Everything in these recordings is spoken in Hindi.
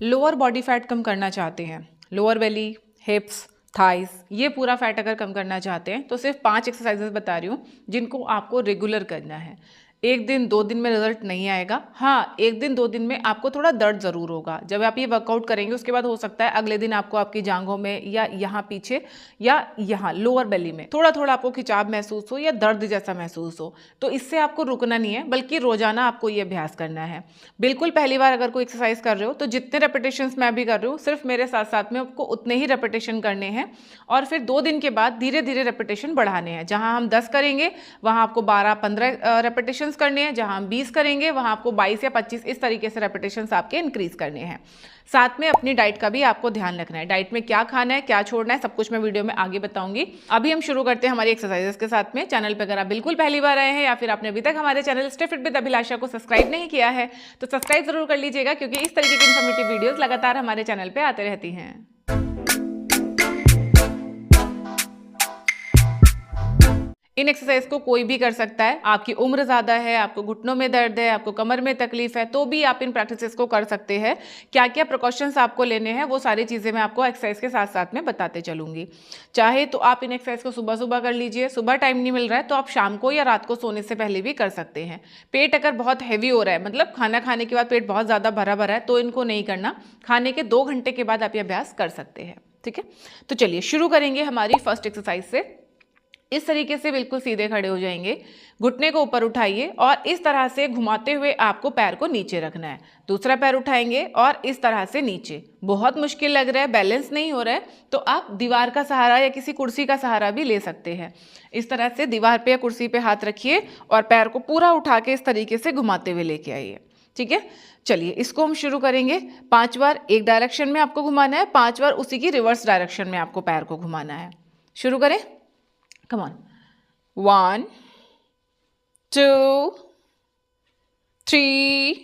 लोअर बॉडी फैट कम करना चाहते हैं, लोअर बेली, हिप्स, थाइस, ये पूरा फैट अगर कम करना चाहते हैं तो सिर्फ 5 एक्सरसाइजेस बता रही हूँ जिनको आपको रेगुलर करना है। 1 दिन 2 दिन में रिजल्ट नहीं आएगा। हाँ, 1 दिन 2 दिन में आपको थोड़ा दर्द ज़रूर होगा। जब आप ये वर्कआउट करेंगे उसके बाद हो सकता है अगले दिन आपको आपकी जांघों में या यहाँ पीछे या यहाँ लोअर बेली में थोड़ा थोड़ा आपको खिंचाव महसूस हो या दर्द जैसा महसूस हो। तो इससे आपको रुकना नहीं है, बल्कि रोजाना आपको ये अभ्यास करना है। बिल्कुल पहली बार अगर कोई एक्सरसाइज कर रहे हो तो जितने रेपिटेशंस मैं भी कर रही हूँ सिर्फ मेरे साथ साथ में आपको उतने ही रेपिटेशन करने हैं, और फिर 2 दिन के बाद धीरे धीरे रेपिटेशन बढ़ाने हैं। जहाँ हम 10 करेंगे वहाँ आपको 12-15 रेपिटेशन करने हैं, जहां हम 20 करेंगे वहां आपको 22 या 25 इस तरीके से रेपिटेशंस आपके इंक्रीज करने हैं। साथ में अपनी डाइट का भी आपको ध्यान रखना है। डाइट में क्या खाना है, क्या छोड़ना है, सब कुछ मैं वीडियो में आगे बताऊंगी। अभी हम शुरू करते हैं हमारी एक्सरसाइजेस के साथ में। चैनल पर अगर आप बिल्कुल पहली बार आए हैं या फिर आपने अभी तक हमारे चैनल स्टे फिट विद अभिलाषा को सब्सक्राइब नहीं किया है तो सब्सक्राइब जरूर कर लीजिएगा, क्योंकि इस तरीके की इन्फॉर्मेटिव वीडियोस लगातार हमारे चैनल पर आते रहती हैं। इन एक्सरसाइज को कोई भी कर सकता है। आपकी उम्र ज़्यादा है, आपको घुटनों में दर्द है, आपको कमर में तकलीफ है, तो भी आप इन प्रैक्टिसेस को कर सकते हैं। क्या क्या प्रिकॉशंस आपको लेने हैं वो सारी चीज़ें मैं आपको एक्सरसाइज के साथ साथ में बताते चलूंगी। चाहे तो आप इन एक्सरसाइज को सुबह सुबह कर लीजिए, सुबह टाइम नहीं मिल रहा है तो आप शाम को या रात को सोने से पहले भी कर सकते हैं। पेट अगर बहुत हैवी हो रहा है, मतलब खाना खाने के बाद पेट बहुत ज़्यादा भरा भरा है, तो इनको नहीं करना। खाने के 2 घंटे के बाद आप ये अभ्यास कर सकते हैं। ठीक है, तो चलिए शुरू करेंगे हमारी फर्स्ट एक्सरसाइज से। इस तरीके से बिल्कुल सीधे खड़े हो जाएंगे, घुटने को ऊपर उठाइए और इस तरह से घुमाते हुए आपको पैर को नीचे रखना है। दूसरा पैर उठाएंगे और इस तरह से नीचे। बहुत मुश्किल लग रहा है, बैलेंस नहीं हो रहा है, तो आप दीवार का सहारा या किसी कुर्सी का सहारा भी ले सकते हैं। इस तरह से दीवार पे या कुर्सी पे हाथ रखिए और पैर को पूरा उठा के इस तरीके से घुमाते हुए लेके आइए। ठीक है, चलिए इसको हम शुरू करेंगे। 5 बार एक डायरेक्शन में आपको घुमाना है, 5 बार उसी की रिवर्स डायरेक्शन में आपको पैर को घुमाना है। शुरू करें, come on, 1 2 3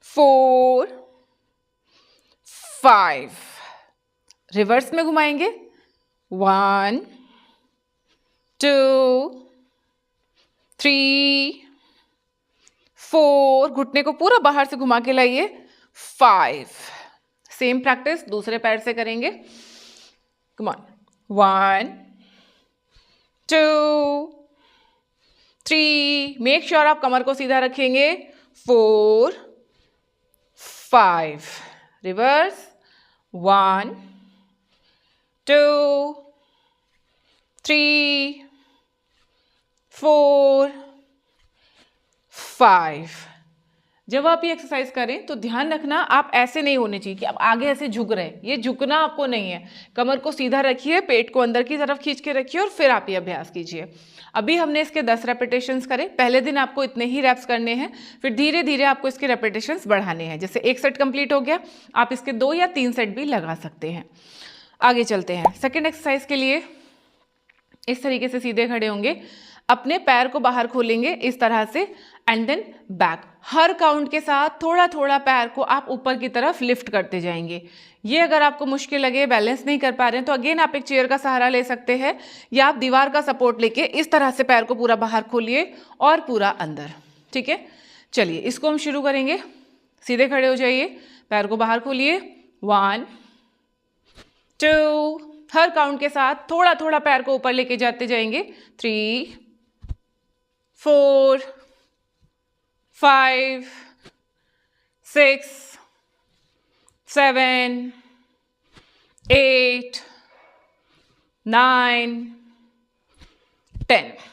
4 5। रिवर्स में घुमाएंगे, 1 2 3 4। घुटने को पूरा बाहर से घुमा के लाइए, 5। सेम प्रैक्टिस दूसरे पैर से करेंगे। Come on, 1 2 3। मेक श्योर आप कमर को सीधा रखेंगे, 4 5। रिवर्स, 1 2 3 4 5। जब आप ये एक्सरसाइज करें तो ध्यान रखना आप ऐसे नहीं होने चाहिए कि आप आगे ऐसे झुक रहे हैं, ये झुकना आपको नहीं है। कमर को सीधा रखिए, पेट को अंदर की तरफ खींच के रखिए और फिर आप ये अभ्यास कीजिए। अभी हमने इसके 10 रेपिटेशंस करे। पहले दिन आपको इतने ही रैप्स करने हैं, फिर धीरे धीरे आपको इसके रेपिटेशंस बढ़ाने हैं। जैसे 1 सेट कंप्लीट हो गया, आप इसके 2 या 3 सेट भी लगा सकते हैं। आगे चलते हैं सेकेंड एक्सरसाइज के लिए। इस तरीके से सीधे खड़े होंगे, अपने पैर को बाहर खोलेंगे इस तरह से एंड देन बैक। हर काउंट के साथ थोड़ा थोड़ा पैर को आप ऊपर की तरफ लिफ्ट करते जाएंगे। ये अगर आपको मुश्किल लगे, बैलेंस नहीं कर पा रहे हैं, तो अगेन आप एक चेयर का सहारा ले सकते हैं या आप दीवार का सपोर्ट लेके इस तरह से पैर को पूरा बाहर खोलिए और पूरा अंदर। ठीक है, चलिए इसको हम शुरू करेंगे। सीधे खड़े हो जाइए, पैर को बाहर खोलिए, 1 2। हर काउंट के साथ थोड़ा थोड़ा पैर को ऊपर लेके जाते जाएंगे, 3 4 5 6 7 8 9 10।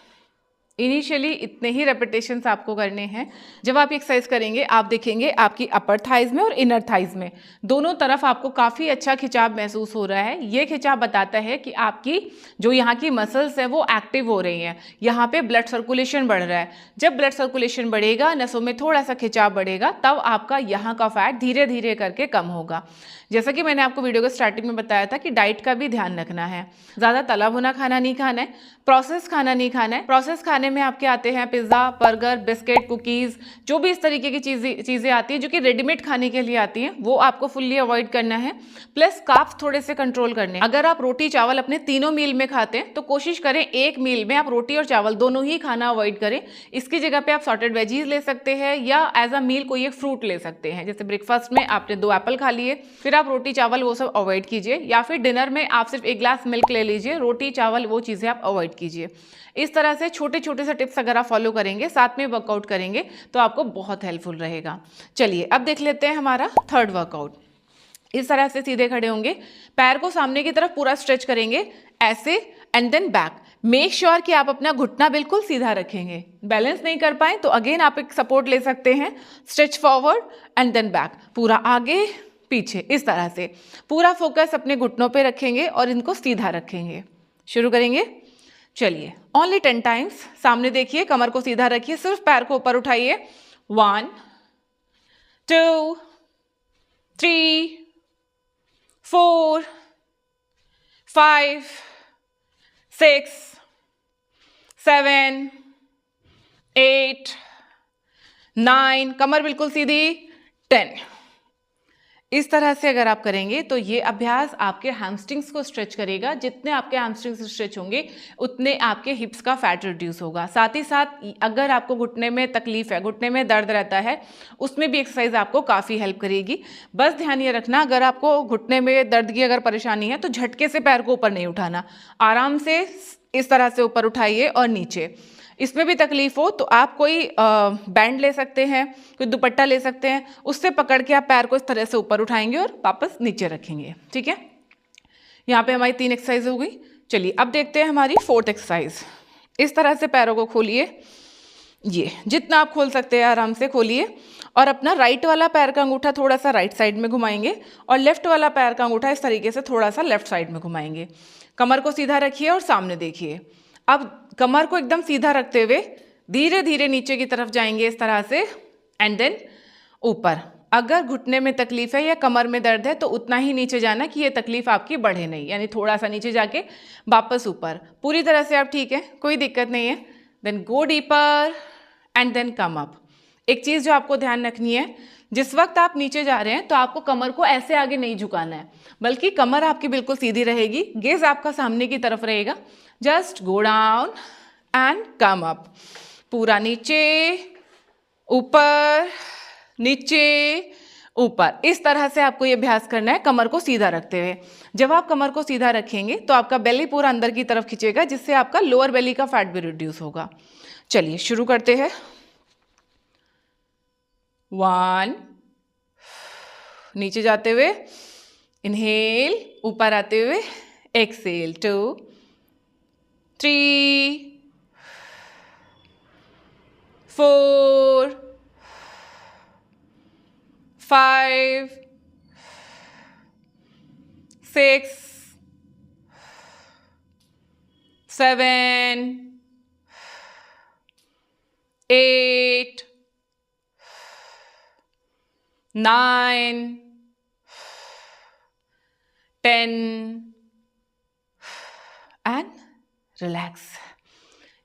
इनिशियली इतने ही रेपिटेशंस आपको करने हैं। जब आप एक्सरसाइज करेंगे आप देखेंगे आपकी अपर थाइज में और इनर थाइज में दोनों तरफ आपको काफ़ी अच्छा खिंचाव महसूस हो रहा है। ये खिंचाव बताता है कि आपकी जो यहाँ की मसल्स हैं वो एक्टिव हो रही हैं, यहाँ पे ब्लड सर्कुलेशन बढ़ रहा है। जब ब्लड सर्कुलेशन बढ़ेगा, नसों में थोड़ा सा खिंचाव बढ़ेगा, तब आपका यहाँ का फैट धीरे धीरे करके कम होगा। जैसा कि मैंने आपको वीडियो के स्टार्टिंग में बताया था कि डाइट का भी ध्यान रखना है। ज़्यादा तला भुना खाना नहीं खाना है, प्रोसेस खाना नहीं खाना है। प्रोसेस खाने खाने में आपके आते हैं पिज्ज़ा, बर्गर, बिस्किट, कुकीज़, जो भी इस तरीके की चीज़ें आती हैं जो कि रेडीमेड खाने के लिए आती हैं, वो आपको फुल्ली अवॉइड करना है। प्लस कार्ब्स थोड़े से कंट्रोल करने। अगर आप रोटी चावल अपने तीनों मील में खाते हैं तो कोशिश करें एक मील में आप रोटी और चावल दोनों ही खाना अवॉइड करें। इसकी जगह पे आप सॉर्टेड वेजीज ले सकते हैं या एज अ मील कोई एक फ्रूट ले सकते हैं। जैसे ब्रेकफास्ट में आपने 2 एप्पल खा लिए, फिर आप रोटी चावल वो सब अवॉइड कीजिए, या फिर डिनर में आप सिर्फ 1 ग्लास मिल्क ले लीजिए, रोटी चावल वो चीज़ें आप अवॉइड कीजिए। इस तरह से छोटे छोटे से टिप्स अगर आप फॉलो करेंगे, साथ में वर्कआउट करेंगे, तो आपको बहुत हेल्पफुल रहेगा। चलिए अब देख लेते हैं हमारा थर्ड वर्कआउट। इस तरह से सीधे खड़े होंगे, पैर को सामने की तरफ पूरा स्ट्रेच करेंगे ऐसे, and then back. Make sure कि आप अपना घुटना बिल्कुल सीधा रखेंगे। बैलेंस नहीं कर पाए तो अगेन आप एक सपोर्ट ले सकते हैं। Stretch forward and then back, पूरा आगे पीछे, इस तरह से पूरा फोकस अपने घुटनों पे रखेंगे और इनको सीधा रखेंगे। शुरू करेंगे, चलिए ओनली 10 टाइम्स। सामने देखिए, कमर को सीधा रखिए, सिर्फ पैर को ऊपर उठाइए। 1 2 3 4 5 6 7 8 9, कमर बिल्कुल सीधी, 10। इस तरह से अगर आप करेंगे तो ये अभ्यास आपके हैमस्ट्रिंग्स को स्ट्रेच करेगा। जितने आपके हैमस्ट्रिंग्स स्ट्रेच होंगे उतने आपके हिप्स का फैट रिड्यूस होगा। साथ ही साथ अगर आपको घुटने में तकलीफ है, घुटने में दर्द रहता है, उसमें भी एक्सरसाइज आपको काफ़ी हेल्प करेगी। बस ध्यान ये रखना, अगर आपको घुटने में दर्द की अगर परेशानी है तो झटके से पैर को ऊपर नहीं उठाना, आराम से इस तरह से ऊपर उठाइए और नीचे। इसमें भी तकलीफ हो तो आप कोई बैंड ले सकते हैं, कोई दुपट्टा ले सकते हैं, उससे पकड़ के आप पैर को इस तरह से ऊपर उठाएंगे और वापस नीचे रखेंगे। ठीक है, यहाँ पे हमारी 3 एक्सरसाइज हो गई। चलिए अब देखते हैं हमारी 4th एक्सरसाइज। इस तरह से पैरों को खोलिए, ये जितना आप खोल सकते हैं आराम से खोलिए, और अपना राइट वाला पैर का अंगूठा थोड़ा सा राइट साइड में घुमाएंगे और लेफ्ट वाला पैर का अंगूठा इस तरीके से थोड़ा सा लेफ्ट साइड में घुमाएंगे। कमर को सीधा रखिए और सामने देखिए। अब कमर को एकदम सीधा रखते हुए धीरे धीरे नीचे की तरफ जाएंगे इस तरह से, एंड देन ऊपर। अगर घुटने में तकलीफ है या कमर में दर्द है तो उतना ही नीचे जाना कि ये तकलीफ आपकी बढ़े नहीं, यानी थोड़ा सा नीचे जाके वापस ऊपर। पूरी तरह से आप ठीक है, कोई दिक्कत नहीं है। Then go deeper and then come up. एक चीज़ जो आपको ध्यान रखनी है, जिस वक्त आप नीचे जा रहे हैं तो आपको कमर को ऐसे आगे नहीं झुकाना है, बल्कि कमर आपकी बिल्कुल सीधी रहेगी, गेज आपका सामने की तरफ रहेगा। Just go down and come up, पूरा नीचे ऊपर नीचे ऊपर। इस तरह से आपको ये अभ्यास करना है कमर को सीधा रखते हुए। जब आप कमर को सीधा रखेंगे तो आपका बेली पूरा अंदर की तरफ खींचेगा, जिससे आपका लोअर बेली का फैट भी रिड्यूस होगा। चलिए शुरू करते हैं। 1, नीचे जाते हुए इनहेल, ऊपर आते हुए एक्सेल। 2 3 4 5 6 7 8 9 10 and relax.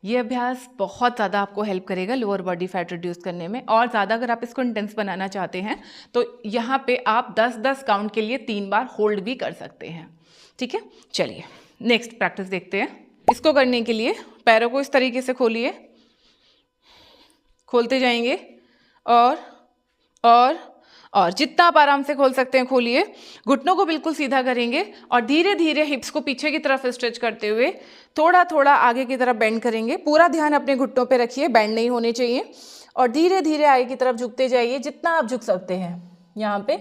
ये अभ्यास बहुत ज़्यादा आपको हेल्प करेगा लोअर बॉडी फैट रिड्यूस करने में। और ज़्यादा अगर आप इसको इंटेंस बनाना चाहते हैं तो यहाँ पे आप 10-10 काउंट के लिए 3 बार होल्ड भी कर सकते हैं। ठीक है, चलिए नेक्स्ट प्रैक्टिस देखते हैं। इसको करने के लिए पैरों को इस तरीके से खोलिए, खोलते जाएंगे और जितना आप आराम से खोल सकते हैं खोलिए। घुटनों को बिल्कुल सीधा करेंगे और धीरे धीरे हिप्स को पीछे की तरफ स्ट्रेच करते हुए थोड़ा थोड़ा आगे की तरफ बेंड करेंगे। पूरा ध्यान अपने घुटनों पे रखिए, बेंड नहीं होने चाहिए। और धीरे धीरे आगे की तरफ झुकते जाइए, जितना आप झुक सकते हैं। यहाँ पे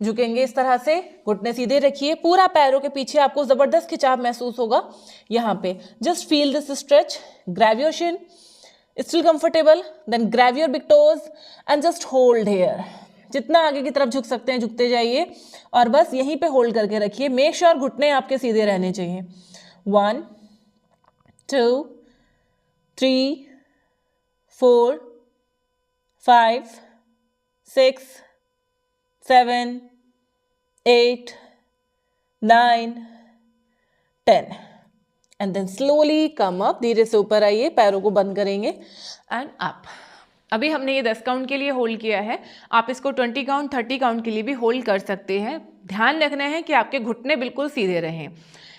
झुकेंगे इस तरह से, घुटने सीधे रखिए, पूरा पैरों के पीछे आपको जबरदस्त खिंचाव महसूस होगा। यहाँ पे just feel this stretch, grab your shin, still comfortable, then grab your big toes and just hold here. जितना आगे की तरफ झुक सकते हैं झुकते जाइए और बस यहीं पे होल्ड करके रखिए। मेक श्योर घुटने आपके सीधे रहने चाहिए। 1 2 3 4 5 6 7 8 9 10। And then slowly come up, धीरे से ऊपर आइए, पैरों को बंद करेंगे एंड अप। अभी हमने ये 10 काउंट के लिए होल्ड किया है, आप इसको 20 काउंट 30 काउंट के लिए भी होल्ड कर सकते हैं। ध्यान रखना है कि आपके घुटने बिल्कुल सीधे रहें।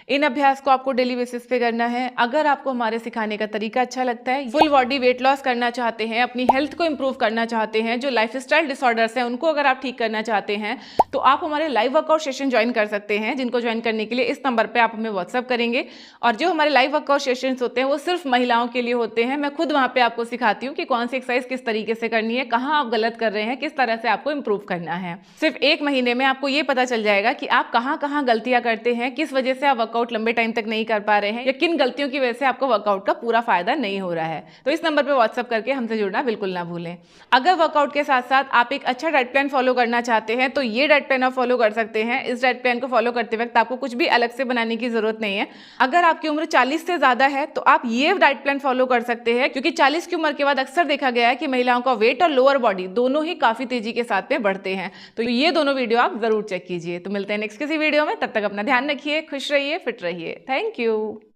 इन अभ्यास को आपको डेली बेसिस पे करना है। अगर आपको हमारे सिखाने का तरीका अच्छा लगता है, फुल बॉडी वेट लॉस करना चाहते हैं, अपनी हेल्थ को इंप्रूव करना चाहते हैं, जो लाइफस्टाइल डिसऑर्डर्स हैं उनको अगर आप ठीक करना चाहते हैं, तो आप हमारे लाइव वर्कआउट सेशन ज्वाइन कर सकते हैं, जिनको ज्वाइन करने के लिए इस नंबर पर आप हमें व्हाट्सअप करेंगे। और जो हमारे लाइव वर्कआउट सेशन होते हैं वो सिर्फ महिलाओं के लिए होते हैं। मैं खुद वहाँ पे आपको सिखाती हूँ कि कौन सी एक्सरसाइज किस तरीके से करनी है, कहाँ आप गलत कर रहे हैं, किस तरह से आपको इंप्रूव करना है। सिर्फ 1 महीने में आपको ये पता चल जाएगा कि आप कहाँ कहाँ गलतियां करते हैं, किस वजह से आप वर्कआउट लंबे टाइम तक नहीं कर पा रहे हैं, या किन गलतियों की वजह से आपको वर्कआउट का पूरा फायदा नहीं हो रहा है। तो इस नंबर पे व्हाट्सअप करके हमसे जुड़ना बिल्कुल ना भूलें। अगर वर्कआउट के साथ साथ आप एक अच्छा डाइट प्लान फॉलो करना चाहते हैं तो ये डाइट प्लान आप फॉलो कर सकते हैं। इस डाइट प्लान को फॉलो करते वक्त आपको कुछ भी अलग से बनाने की जरूरत नहीं है। अगर आपकी उम्र 40 से ज्यादा है तो आप ये डाइट प्लान फॉलो कर सकते हैं, क्योंकि 40 की उम्र के बाद अक्सर देखा गया है कि महिलाओं का वेट और लोअर बॉडी दोनों ही काफी तेजी के साथ में बढ़ते हैं। तो ये दोनों वीडियो आप जरूर चेक कीजिए। तो मिलते हैं नेक्स्ट किसी वीडियो में, तब तक अपना ध्यान रखिए, खुश रहिए, फिट रहिए। Thank you.